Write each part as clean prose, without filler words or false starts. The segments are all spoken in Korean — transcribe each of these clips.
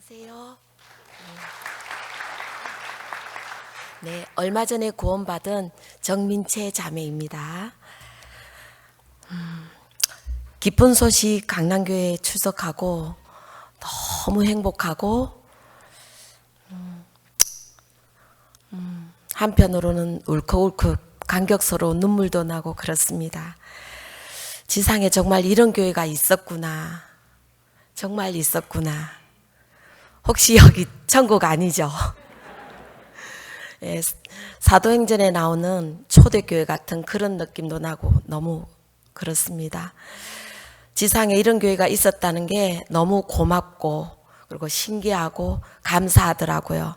안녕하세요. 네, 얼마 전에 구원받은 정민채 자매입니다. 기쁜 소식 강남교회에 출석하고 너무 행복하고 한편으로는 울컥울컥 감격스러운 눈물도 나고 그렇습니다. 지상에 정말 이런 교회가 있었구나. 정말 있었구나. 혹시 여기 천국 아니죠? 예, 사도행전에 나오는 초대교회 같은 그런 느낌도 나고 너무 그렇습니다. 지상에 이런 교회가 있었다는 게 너무 고맙고 그리고 신기하고 감사하더라고요.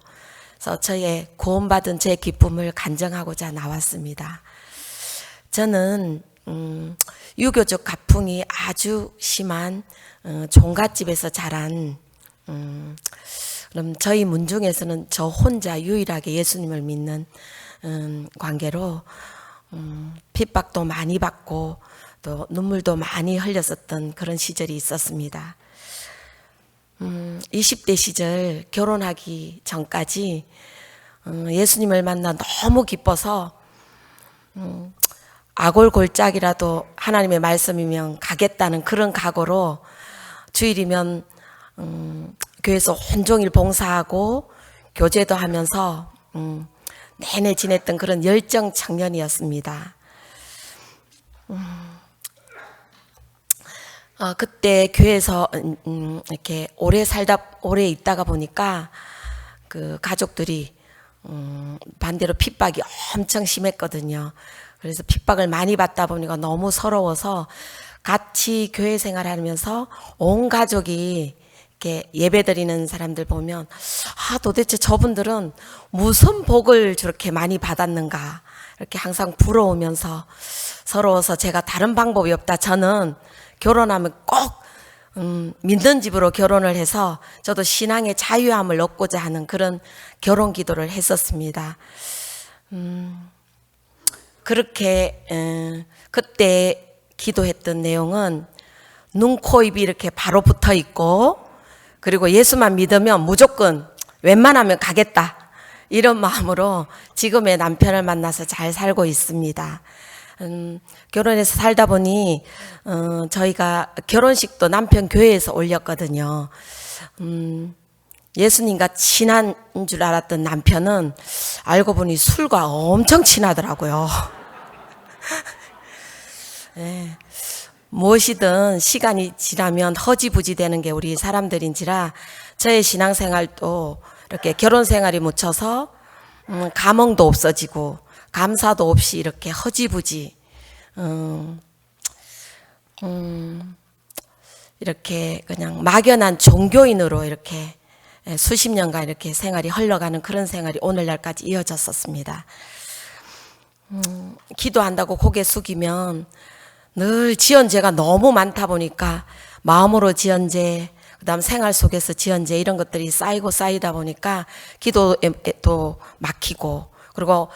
그래서 저의 구원받은 제 기쁨을 간증하고자 나왔습니다. 저는 유교적 가풍이 아주 심한 종갓집에서 자란 그럼 저희 문중에서는 저 혼자 유일하게 예수님을 믿는 관계로 핍박도 많이 받고 또 눈물도 많이 흘렸었던 그런 시절이 있었습니다. 20대 시절 결혼하기 전까지 예수님을 만나 너무 기뻐서 아골골짝이라도 하나님의 말씀이면 가겠다는 그런 각오로 주일이면 교회에서 온종일 봉사하고 교제도 하면서 내내 지냈던 그런 열정 청년이었습니다. 그때 교회에서 이렇게 오래 있다가 보니까 그 가족들이 반대로 핍박이 엄청 심했거든요. 그래서 핍박을 많이 받다 보니까 너무 서러워서 같이 교회 생활하면서 온 가족이 이렇게 예배드리는 사람들 보면 도대체 저분들은 무슨 복을 저렇게 많이 받았는가 이렇게 항상 부러우면서 서러워서 제가 다른 방법이 없다. 저는 결혼하면 꼭 믿는 집으로 결혼을 해서 저도 신앙의 자유함을 얻고자 하는 그런 결혼 기도를 했었습니다. 그렇게 그때 기도했던 내용은 눈, 코, 입이 이렇게 바로 붙어 있고 그리고 예수만 믿으면 무조건 웬만하면 가겠다 이런 마음으로 지금의 남편을 만나서 잘 살고 있습니다. 결혼해서 살다 보니 저희가 결혼식도 남편 교회에서 올렸거든요. 예수님과 친한 줄 알았던 남편은 알고 보니 술과 엄청 친하더라고요. 네. 무엇이든 시간이 지나면 허지부지 되는 게 우리 사람들인지라 저의 신앙생활도 이렇게 결혼생활이 묻혀서 감흥도 없어지고 감사도 없이 이렇게 허지부지 이렇게 그냥 막연한 종교인으로 이렇게 수십 년간 이렇게 생활이 흘러가는 그런 생활이 오늘날까지 이어졌었습니다. 기도한다고 고개 숙이면 늘 지은 죄가 너무 많다 보니까 마음으로 지은 죄, 그다음 생활 속에서 지은 죄 이런 것들이 쌓이다 보니까 기도에도 막히고 그리고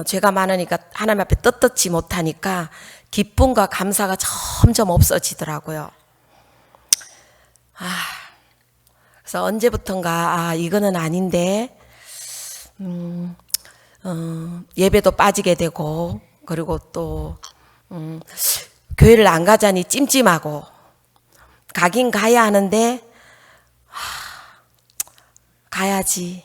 죄가 많으니까 하나님 앞에 떳떳지 못하니까 기쁨과 감사가 점점 없어지더라고요. 그래서 언제부턴가 이거는 아닌데 예배도 빠지게 되고 그리고 또 교회를 안 가자니 찜찜하고 가긴 가야 하는데 가야지.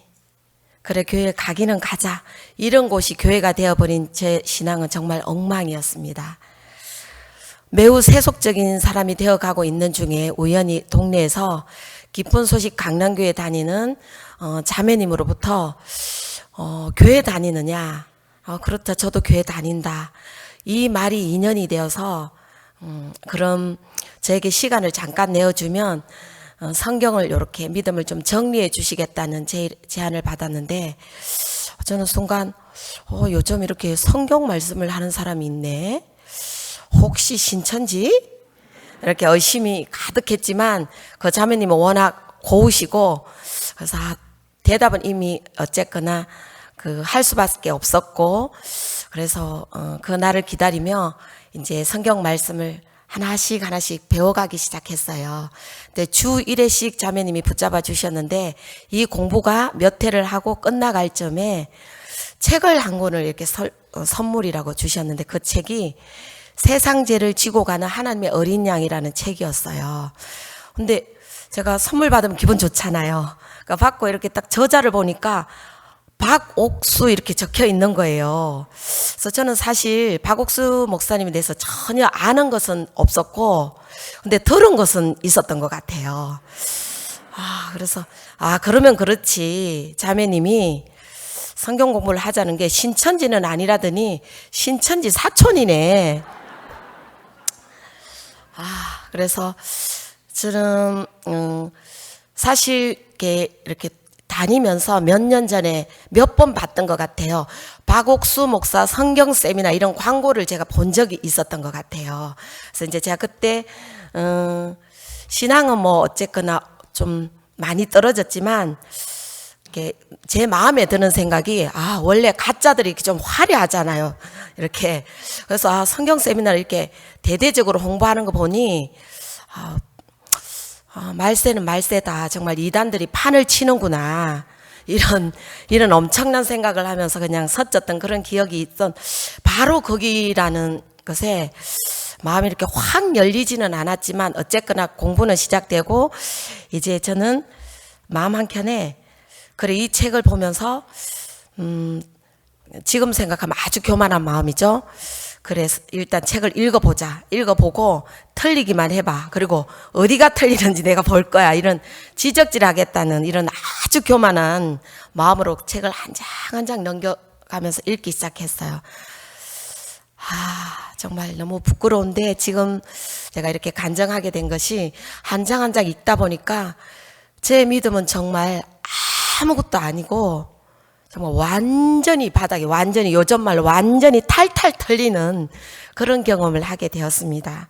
그래 교회 가기는 가자. 이런 곳이 교회가 되어버린 제 신앙은 정말 엉망이었습니다. 매우 세속적인 사람이 되어가고 있는 중에 우연히 동네에서 기쁜 소식 강남교회 다니는 자매님으로부터 교회 다니느냐? 그렇다. 저도 교회 다닌다. 이 말이 인연이 되어서 그럼 저에게 시간을 잠깐 내어주면 성경을 이렇게 믿음을 좀 정리해 주시겠다는 제안을 받았는데 저는 순간 요즘 이렇게 성경 말씀을 하는 사람이 있네. 혹시 신천지? 이렇게 의심이 가득했지만 그 자매님은 워낙 고우시고 그래서 대답은 이미 어쨌거나 할 수밖에 없었고 그래서 그 날을 기다리며 이제 성경 말씀을 하나씩 하나씩 배워가기 시작했어요. 근데 주 1회씩 자매님이 붙잡아 주셨는데 이 공부가 몇 회를 하고 끝나갈 점에 책을 한 권을 이렇게 선물이라고 주셨는데 그 책이 세상 죄를 지고 가는 하나님의 어린 양이라는 책이었어요. 근데 제가 선물 받으면 기분 좋잖아요. 그러니까 받고 이렇게 딱 저자를 보니까 박옥수 이렇게 적혀 있는 거예요. 그래서 저는 사실 박옥수 목사님에 대해서 전혀 아는 것은 없었고, 근데 들은 것은 있었던 것 같아요. 그래서, 그러면 그렇지. 자매님이 성경 공부를 하자는 게 신천지는 아니라더니 신천지 사촌이네. 그래서 저는, 사실 이렇게 다니면서 몇 년 전에 몇 번 봤던 것 같아요. 박옥수 목사 성경 세미나 이런 광고를 제가 본 적이 있었던 것 같아요. 그래서 이제 제가 그때 신앙은 뭐 어쨌거나 좀 많이 떨어졌지만 이렇게 제 마음에 드는 생각이 원래 가짜들이 좀 화려하잖아요. 이렇게 그래서 성경 세미나를 이렇게 대대적으로 홍보하는 거 보니 말세는 말세다. 정말 이단들이 판을 치는구나. 이런 엄청난 생각을 하면서 그냥 섰었던 그런 기억이 있던 바로 거기라는 것에 마음이 이렇게 확 열리지는 않았지만 어쨌거나 공부는 시작되고 이제 저는 마음 한켠에 그래 이 책을 보면서 지금 생각하면 아주 교만한 마음이죠. 그래서 일단 책을 읽어보고 틀리기만 해봐. 그리고 어디가 틀리는지 내가 볼 거야. 이런 지적질 하겠다는 이런 아주 교만한 마음으로 책을 한 장 한 장 넘겨가면서 읽기 시작했어요. 정말 너무 부끄러운데 지금 제가 이렇게 간증하게 된 것이 한 장 한 장 읽다 보니까 제 믿음은 정말 아무것도 아니고 정말 완전히 바닥에 요즘 말로 완전히 탈탈 털리는 그런 경험을 하게 되었습니다.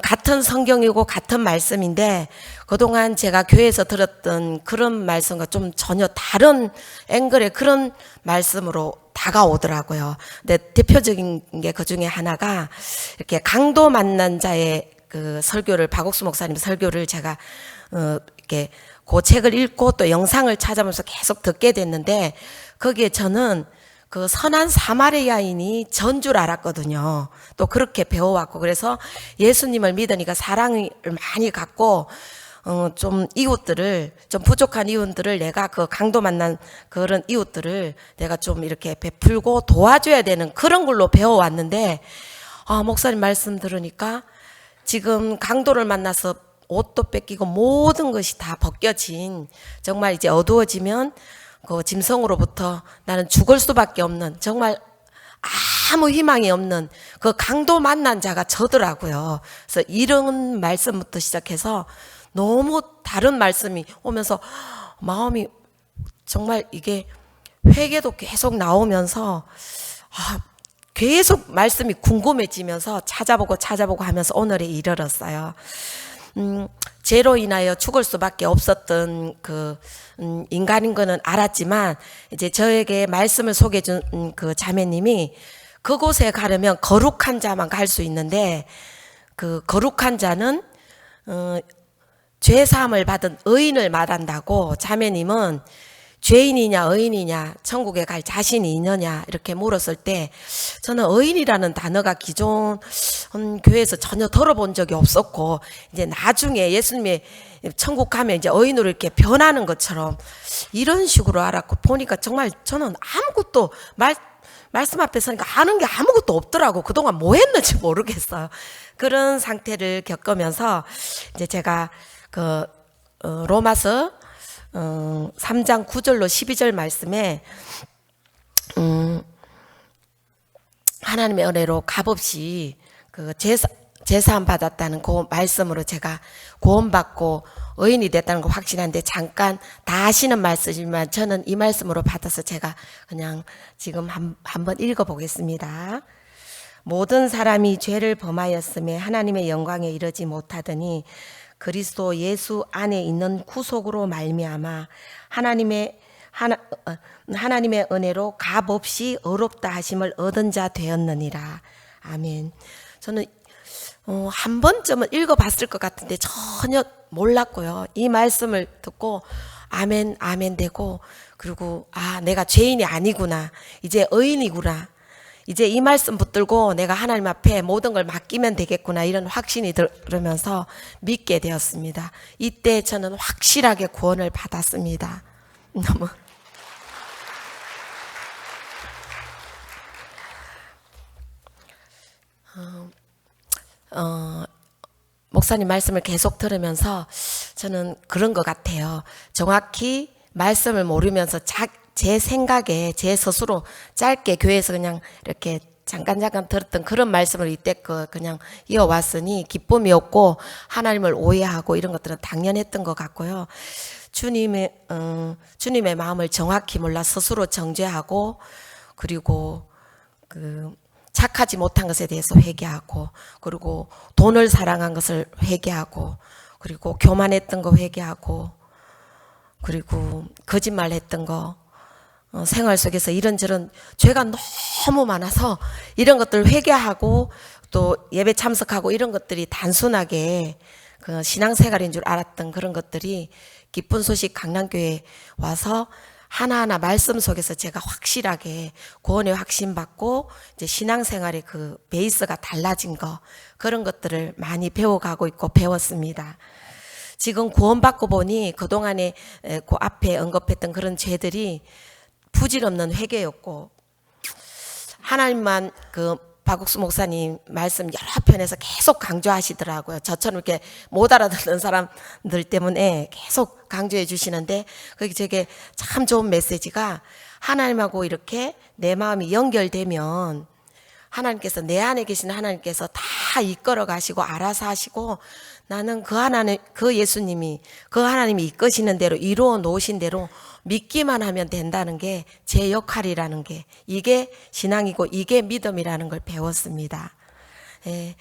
같은 성경이고 같은 말씀인데 그동안 제가 교회에서 들었던 그런 말씀과 좀 전혀 다른 앵글의 그런 말씀으로 다가오더라고요. 근데 대표적인 게 그 중에 하나가 이렇게 강도 만난 자의 그 설교를 박옥수 목사님 설교를 제가 이렇게 그 책을 읽고 또 영상을 찾아보면서 계속 듣게 됐는데 거기에 저는 그 선한 사마리아인이 전 줄 알았거든요. 또 그렇게 배워왔고 그래서 예수님을 믿으니까 사랑을 많이 갖고 좀 이웃들을 좀 부족한 이웃들을 내가 그 강도 만난 그런 이웃들을 내가 좀 이렇게 베풀고 도와줘야 되는 그런 걸로 배워왔는데 목사님 말씀 들으니까 지금 강도를 만나서 옷도 뺏기고 모든 것이 다 벗겨진 정말 이제 어두워지면 그 짐승으로부터 나는 죽을 수밖에 없는 정말 아무 희망이 없는 그 강도 만난 자가 저더라고요. 그래서 이런 말씀부터 시작해서 너무 다른 말씀이 오면서 마음이 정말 이게 회개도 계속 나오면서 계속 말씀이 궁금해지면서 찾아보고 하면서 오늘에 이르렀어요. 죄로 인하여 죽을 수밖에 없었던 인간인 거는 알았지만 이제 저에게 말씀을 소개해 준 그 자매님이 그곳에 가려면 거룩한 자만 갈 수 있는데 그 거룩한 자는 죄 사함을 받은 의인을 말한다고 자매님은 죄인이냐 의인이냐 천국에 갈 자신이 있느냐 이렇게 물었을 때 저는 의인이라는 단어가 기존 교회에서 전혀 들어본 적이 없었고 이제 나중에 예수님의 천국 가면 이제 의인으로 이렇게 변하는 것처럼 이런 식으로 알았고 보니까 정말 저는 아무것도 말씀 앞에 서니까 아는 게 아무것도 없더라고. 그동안 뭐 했는지 모르겠어요. 그런 상태를 겪으면서 이제 제가 로마서 3장 9절로 12절 말씀에 하나님의 은혜로 값없이 제사함 받았다는 그 말씀으로 제가 구원받고 의인이 됐다는 거 확신한데 잠깐 다 아시는 말씀이지만 저는 이 말씀으로 받아서 제가 그냥 지금 한번 읽어보겠습니다. 모든 사람이 죄를 범하였음에 하나님의 영광에 이르지 못하더니 그리스도 예수 안에 있는 구속으로 말미암아 하나님의 은혜로 값없이 의롭다 하심을 얻은 자 되었느니라. 아멘. 저는 한 번쯤은 읽어봤을 것 같은데 전혀 몰랐고요. 이 말씀을 듣고 아멘 아멘 되고, 그리고 내가 죄인이 아니구나, 이제 의인이구나, 이제 이 말씀 붙들고 내가 하나님 앞에 모든 걸 맡기면 되겠구나, 이런 확신이 들으면서 믿게 되었습니다. 이때 저는 확실하게 구원을 받았습니다. 너무 목사님 말씀을 계속 들으면서 저는 그런 것 같아요. 정확히 말씀을 모르면서 제 생각에 제 스스로 짧게 교회에서 그냥 이렇게 잠깐 들었던 그런 말씀을 이때껏 그냥 이어왔으니 기쁨이 없고 하나님을 오해하고 이런 것들은 당연했던 것 같고요. 주님의 마음을 정확히 몰라 스스로 정죄하고, 그리고 착하지 못한 것에 대해서 회개하고, 그리고 돈을 사랑한 것을 회개하고, 그리고 교만했던 거 회개하고, 그리고 거짓말했던 거, 생활 속에서 이런저런 죄가 너무 많아서 이런 것들 회개하고 또 예배 참석하고 이런 것들이 단순하게 그 신앙생활인 줄 알았던 그런 것들이 기쁜 소식 강남교회에 와서 하나하나 말씀 속에서 제가 확실하게 구원의 확신 받고 이제 신앙생활의 그 베이스가 달라진 거, 그런 것들을 많이 배워가고 있고 배웠습니다. 지금 구원받고 보니 그동안에 그 앞에 언급했던 그런 죄들이 부질없는 회개였고, 하나님만 박국수 목사님 말씀 여러 편에서 계속 강조하시더라고요. 저처럼 이렇게 못 알아듣는 사람들 때문에 계속 강조해 주시는데, 그게 되게 참 좋은 메시지가, 하나님하고 이렇게 내 마음이 연결되면 하나님께서, 내 안에 계신 하나님께서 다 이끌어 가시고 알아서 하시고, 나는 그 예수님이, 그 하나님이 이끄시는 대로, 이루어 놓으신 대로 믿기만 하면 된다는 게 제 역할이라는 게, 이게 신앙이고 이게 믿음이라는 걸 배웠습니다. 예,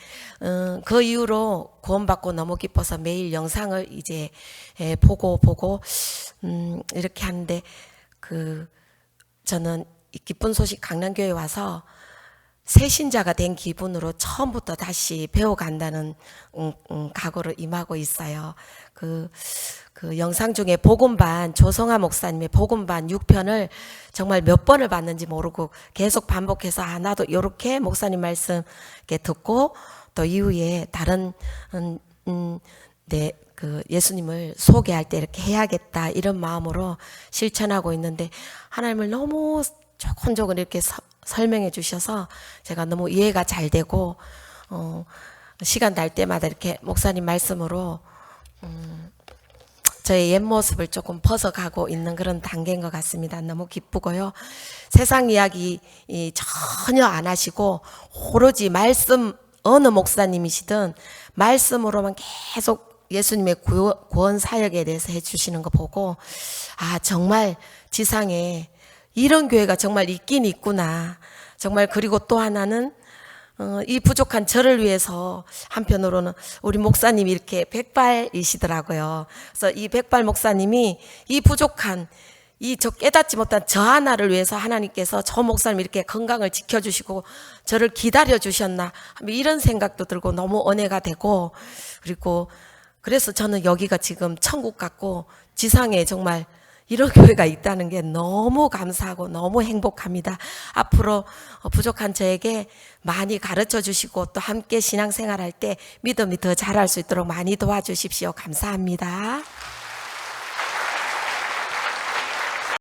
그 이후로 구원받고 너무 기뻐서 매일 영상을 이제 보고 이렇게 하는데, 저는 이 기쁜 소식 강남교회 와서 새신자가 된 기분으로 처음부터 다시 배워간다는 각오를 임하고 있어요. 그 영상 중에 복음반, 조성아 목사님의 복음반 6편을 정말 몇 번을 봤는지 모르고 계속 반복해서 나도 이렇게 목사님 말씀 이렇게 듣고 또 이후에 다른 예수님을 소개할 때 이렇게 해야겠다, 이런 마음으로 실천하고 있는데, 하나님을 너무 조곤조곤 이렇게 설명해 주셔서 제가 너무 이해가 잘 되고, 시간 날 때마다 이렇게 목사님 말씀으로 저의 옛 모습을 조금 벗어가고 있는 그런 단계인 것 같습니다. 너무 기쁘고요. 세상 이야기 전혀 안 하시고 오로지 말씀, 어느 목사님이시든 말씀으로만 계속 예수님의 구원 사역에 대해서 해주시는 거 보고, 정말 지상에 이런 교회가 정말 있긴 있구나. 정말. 그리고 또 하나는 이 부족한 저를 위해서 한편으로는 우리 목사님이 이렇게 백발이시더라고요. 그래서 이 백발 목사님이 이 부족한 저 깨닫지 못한 저 하나를 위해서 하나님께서 저 목사님 이렇게 건강을 지켜주시고 저를 기다려 주셨나, 이런 생각도 들고 너무 은혜가 되고, 그리고 그래서 저는 여기가 지금 천국 같고 지상에 정말 이런 교회가 있다는 게 너무 감사하고 너무 행복합니다. 앞으로 부족한 저에게 많이 가르쳐 주시고 또 함께 신앙생활할 때 믿음이 더 자랄 수 있도록 많이 도와주십시오. 감사합니다.